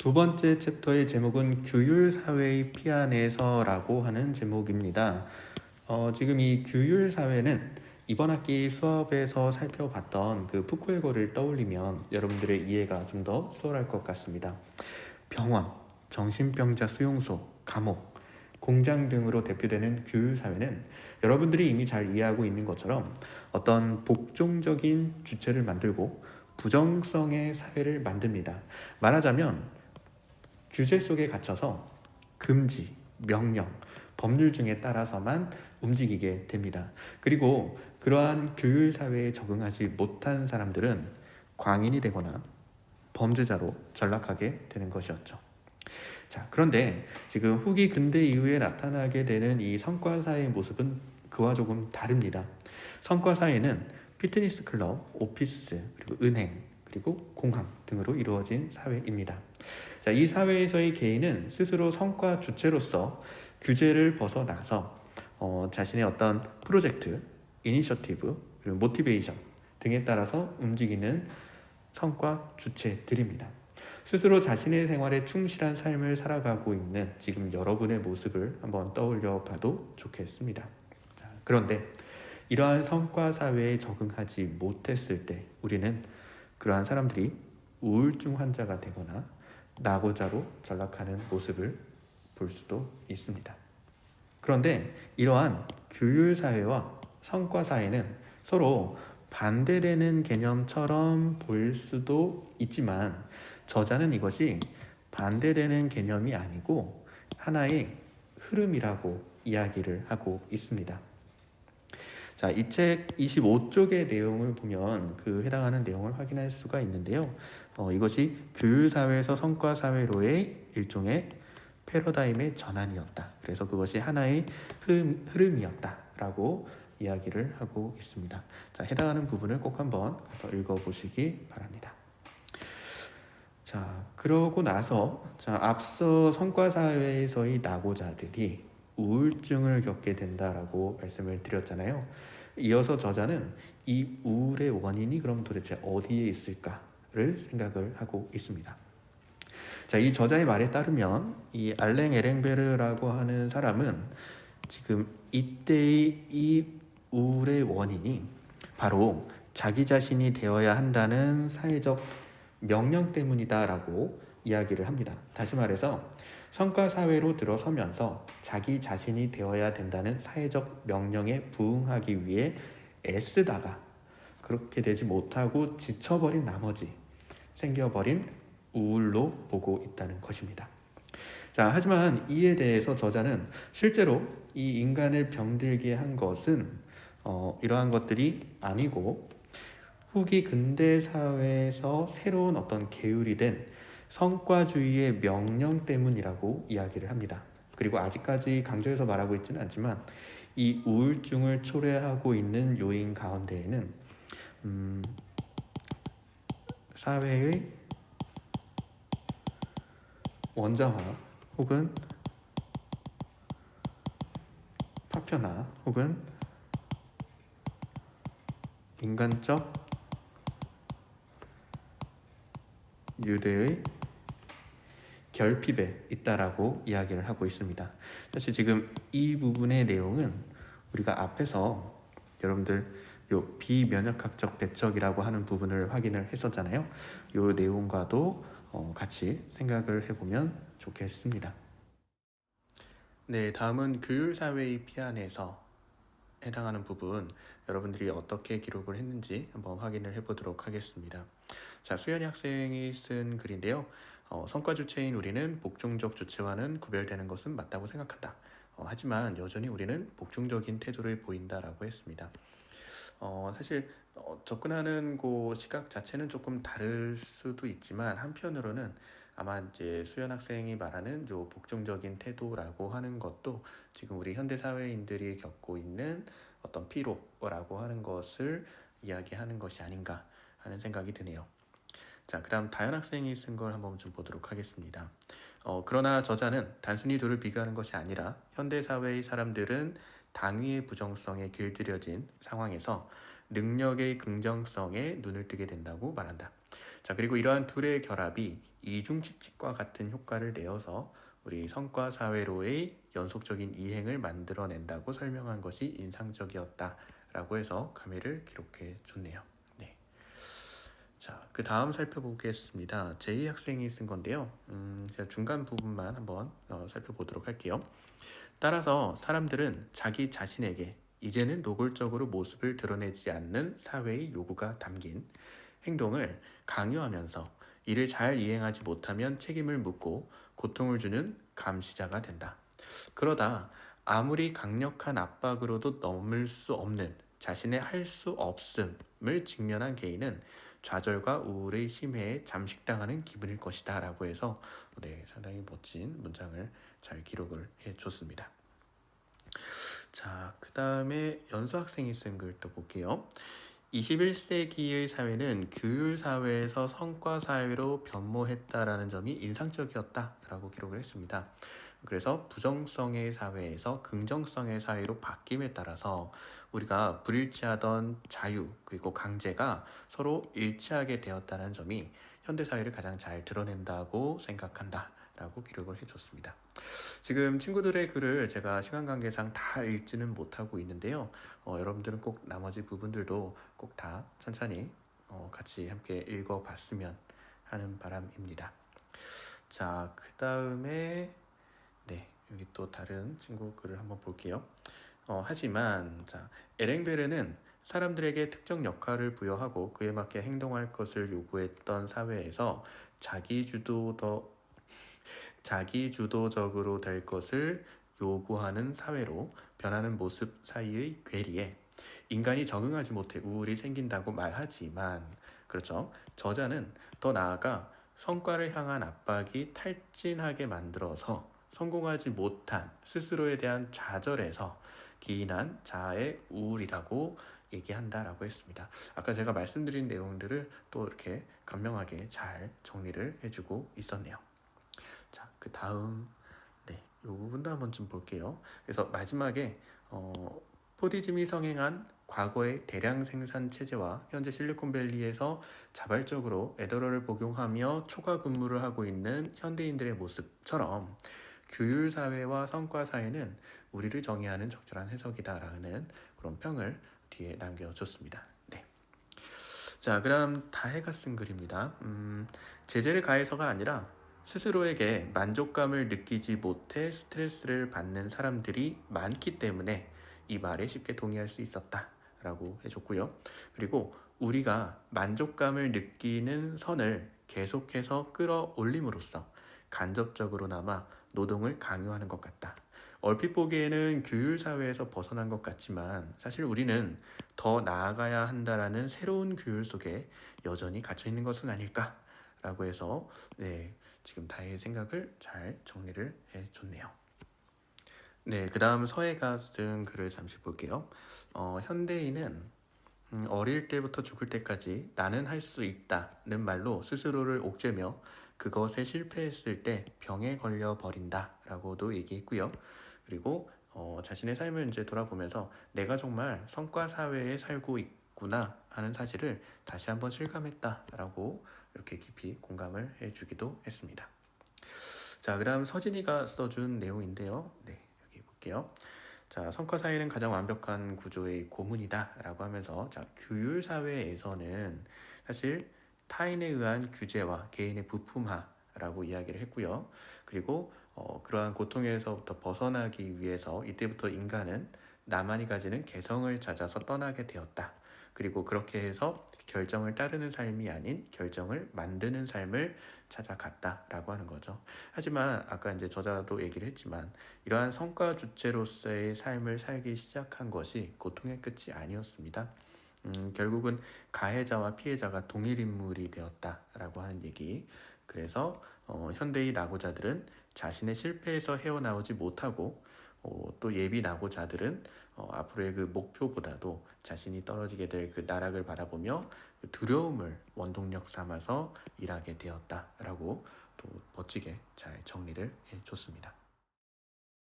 두 번째 챕터의 제목은 규율사회의 피안에서라고 하는 제목입니다. 지금 이 규율사회는 이번 학기 수업에서 살펴봤던 그 푸쿠에고를 떠올리면 여러분들의 이해가 좀 더 수월할 것 같습니다. 병원, 정신병자 수용소, 감옥, 공장 등으로 대표되는 규율사회는 여러분들이 이미 잘 이해하고 있는 것처럼 어떤 복종적인 주체를 만들고 부정성의 사회를 만듭니다. 말하자면 규제 속에 갇혀서 금지, 명령, 법률 중에 따라서만 움직이게 됩니다. 그리고 그러한 규율 사회에 적응하지 못한 사람들은 광인이 되거나 범죄자로 전락하게 되는 것이었죠. 자, 그런데 지금 후기 근대 이후에 나타나게 되는 이 성과사회의 모습은 그와 조금 다릅니다. 성과사회는 피트니스 클럽, 오피스, 그리고 은행, 그리고 공항 등으로 이루어진 사회입니다. 자, 이 사회에서의 개인은 스스로 성과 주체로서 규제를 벗어나서 자신의 어떤 프로젝트, 이니셔티브, 그리고 모티베이션 등에 따라서 움직이는 성과 주체들입니다. 스스로 자신의 생활에 충실한 삶을 살아가고 있는 지금 여러분의 모습을 한번 떠올려 봐도 좋겠습니다. 자, 그런데 이러한 성과 사회에 적응하지 못했을 때 우리는 그러한 사람들이 우울증 환자가 되거나 낙오자로 전락하는 모습을 볼 수도 있습니다. 그런데 이러한 규율 사회와 성과 사회는 서로 반대되는 개념처럼 보일 수도 있지만 저자는 이것이 반대되는 개념이 아니고 하나의 흐름이라고 이야기를 하고 있습니다. 자, 이 책 25쪽의 내용을 보면 그 해당하는 내용을 확인할 수가 있는데요. 이것이 규율사회에서 성과사회로의 일종의 패러다임의 전환이었다. 그래서 그것이 하나의 흐름이었다라고 이야기를 하고 있습니다. 자, 해당하는 부분을 꼭 한번 가서 읽어보시기 바랍니다. 자, 그러고 나서 앞서 성과사회에서의 낙오자들이 우울증을 겪게 된다라고 말씀을 드렸잖아요. 이어서 저자는 이 우울의 원인이 그럼 도대체 어디에 있을까를 생각을 하고 있습니다. 자, 이 저자의 말에 따르면 이 알랭 에랭베르라고 하는 사람은 지금 이때의 이 우울의 원인이 바로 자기 자신이 되어야 한다는 사회적 명령 때문이다라고 이야기를 합니다. 다시 말해서 성과사회로 들어서면서 자기 자신이 되어야 된다는 사회적 명령에 부응하기 위해 애쓰다가 그렇게 되지 못하고 지쳐버린 나머지 생겨버린 우울로 보고 있다는 것입니다. 자, 하지만 이에 대해서 저자는 실제로 이 인간을 병들게 한 것은 이러한 것들이 아니고 후기 근대 사회에서 새로운 어떤 계율이 된 성과주의의 명령 때문이라고 이야기를 합니다. 그리고 아직까지 강조해서 말하고 있지는 않지만 이 우울증을 초래하고 있는 요인 가운데에는 사회의 원자화 혹은 파편화 혹은 인간적 유대의 결핍에 있다라고 이야기를 하고 있습니다. 사실 지금 이 부분의 내용은 우리가 앞에서 여러분들 요 비면역학적 배척이라고 하는 부분을 확인을 했었잖아요. 요 내용과도 같이 생각을 해보면 좋겠습니다. 네, 다음은 규율사회의 피안에서 해당하는 부분 여러분들이 어떻게 기록을 했는지 한번 확인을 해보도록 하겠습니다. 자, 수연이 학생이 쓴 글인데요. 성과 주체인 우리는 복종적 주체와는 구별되는 것은 맞다고 생각한다. 하지만 여전히 우리는 복종적인 태도를 보인다라고 했습니다. 사실 접근하는 그 시각 자체는 조금 다를 수도 있지만 한편으로는 아마 이제 수연 학생이 말하는 요 복종적인 태도라고 하는 것도 지금 우리 현대 사회인들이 겪고 있는 어떤 피로라고 하는 것을 이야기하는 것이 아닌가 하는 생각이 드네요. 자, 그다음 다현 학생이 쓴 걸 한번 좀 보도록 하겠습니다. 그러나 저자는 단순히 둘을 비교하는 것이 아니라 현대 사회의 사람들은 당위의 부정성에 길들여진 상황에서 능력의 긍정성에 눈을 뜨게 된다고 말한다. 자, 그리고 이러한 둘의 결합이 이중칙칙과 같은 효과를 내어서 우리 성과 사회로의 연속적인 이행을 만들어낸다고 설명한 것이 인상적이었다라고 해서 감회를 기록해 줬네요. 네. 자, 그 다음 살펴보겠습니다. 제이 학생이 쓴 건데요. 제가 중간 부분만 한번 살펴보도록 할게요. 따라서 사람들은 자기 자신에게 이제는 노골적으로 모습을 드러내지 않는 사회의 요구가 담긴 행동을 강요하면서 이를 잘 이행하지 못하면 책임을 묻고 고통을 주는 감시자가 된다. 그러다 아무리 강력한 압박으로도 넘을 수 없는 자신의 할 수 없음을 직면한 개인은 좌절과 우울의 심해에 잠식당하는 기분일 것이다 라고 해서 상당히 멋진 문장을 잘 기록을 해줬습니다. 자, 그 다음에 연수 학생이 쓴 글 또 볼게요. 21세기의 사회는 규율 사회에서 성과 사회로 변모했다라는 점이 인상적이었다라고 기록을 했습니다. 그래서 부정성의 사회에서 긍정성의 사회로 바뀜에 따라서 우리가 불일치하던 자유 그리고 강제가 서로 일치하게 되었다는 점이 현대 사회를 가장 잘 드러낸다고 생각한다. 라고 기록을 해줬습니다. 지금 친구들의 글을 제가 시간 관계상 다 읽지는 못하고 있는데요. 여러분들은 꼭 나머지 부분들도 꼭 다 천천히 같이 함께 읽어봤으면 하는 바람입니다. 자, 그 다음에 여기 또 다른 친구 글을 한번 볼게요. 하지만 에랭베르는 사람들에게 특정 역할을 부여하고 그에 맞게 행동할 것을 요구했던 사회에서 자기주도적으로 될 것을 요구하는 사회로 변하는 모습 사이의 괴리에 인간이 적응하지 못해 우울이 생긴다고 말하지만, 그렇죠. 저자는 더 나아가 성과를 향한 압박이 탈진하게 만들어서 성공하지 못한 스스로에 대한 좌절에서 기인한 자아의 우울이라고 얘기한다라고 했습니다. 아까 제가 말씀드린 내용들을 또 이렇게 간명하게 잘 정리를 해주고 있었네요. 자, 그 다음 이 부분도 한번 좀 볼게요. 그래서 마지막에 포디즘이 성행한 과거의 대량 생산 체제와 현재 실리콘밸리에서 자발적으로 애더러를 복용하며 초과 근무를 하고 있는 현대인들의 모습처럼 규율 사회와 성과 사회는 우리를 정의하는 적절한 해석이다라는 그런 평을 뒤에 남겨줬습니다. 네. 자, 그다음 다혜가 쓴 글입니다. 제재를 가해서가 아니라 스스로에게 만족감을 느끼지 못해 스트레스를 받는 사람들이 많기 때문에 이 말에 쉽게 동의할 수 있었다 라고 해줬고요. 그리고 우리가 만족감을 느끼는 선을 계속해서 끌어올림으로써 간접적으로나마 노동을 강요하는 것 같다. 얼핏 보기에는 규율 사회에서 벗어난 것 같지만 사실 우리는 더 나아가야 한다라는 새로운 규율 속에 여전히 갇혀 있는 것은 아닐까라고 해서 지금 다혜의 생각을 잘 정리를 해줬네요. 그 다음 서혜가 쓴 글을 잠시 볼게요. 현대인은 어릴 때부터 죽을 때까지 나는 할 수 있다는 말로 스스로를 옥죄며 그것에 실패했을 때 병에 걸려 버린다 라고도 얘기했고요. 그리고 자신의 삶을 이제 돌아보면서 내가 정말 성과 사회에 살고 있구나 하는 사실을 다시 한번 실감했다라고 이렇게 깊이 공감을 해주기도 했습니다. 자, 그 다음 서진이가 써준 내용인데요. 여기 볼게요. 자, 성과 사회는 가장 완벽한 구조의 고문이다 라고 하면서 규율 사회에서는 사실 타인에 의한 규제와 개인의 부품화라고 이야기를 했고요. 그리고 그러한 고통에서부터 벗어나기 위해서 이때부터 인간은 나만이 가지는 개성을 찾아서 떠나게 되었다. 그리고 그렇게 해서 결정을 따르는 삶이 아닌 결정을 만드는 삶을 찾아갔다라고 하는 거죠. 하지만 아까 이제 저자도 얘기를 했지만 이러한 성과 주체로서의 삶을 살기 시작한 것이 고통의 끝이 아니었습니다. 결국은 가해자와 피해자가 동일 인물이 되었다라고 하는 얘기. 그래서 현대의 낙오자들은 자신의 실패에서 헤어나오지 못하고 또 예비 낙오자들은 앞으로의 그 목표보다도 자신이 떨어지게 될 그 나락을 바라보며 그 두려움을 원동력 삼아서 일하게 되었다라고 또 멋지게 잘 정리를 해줬습니다.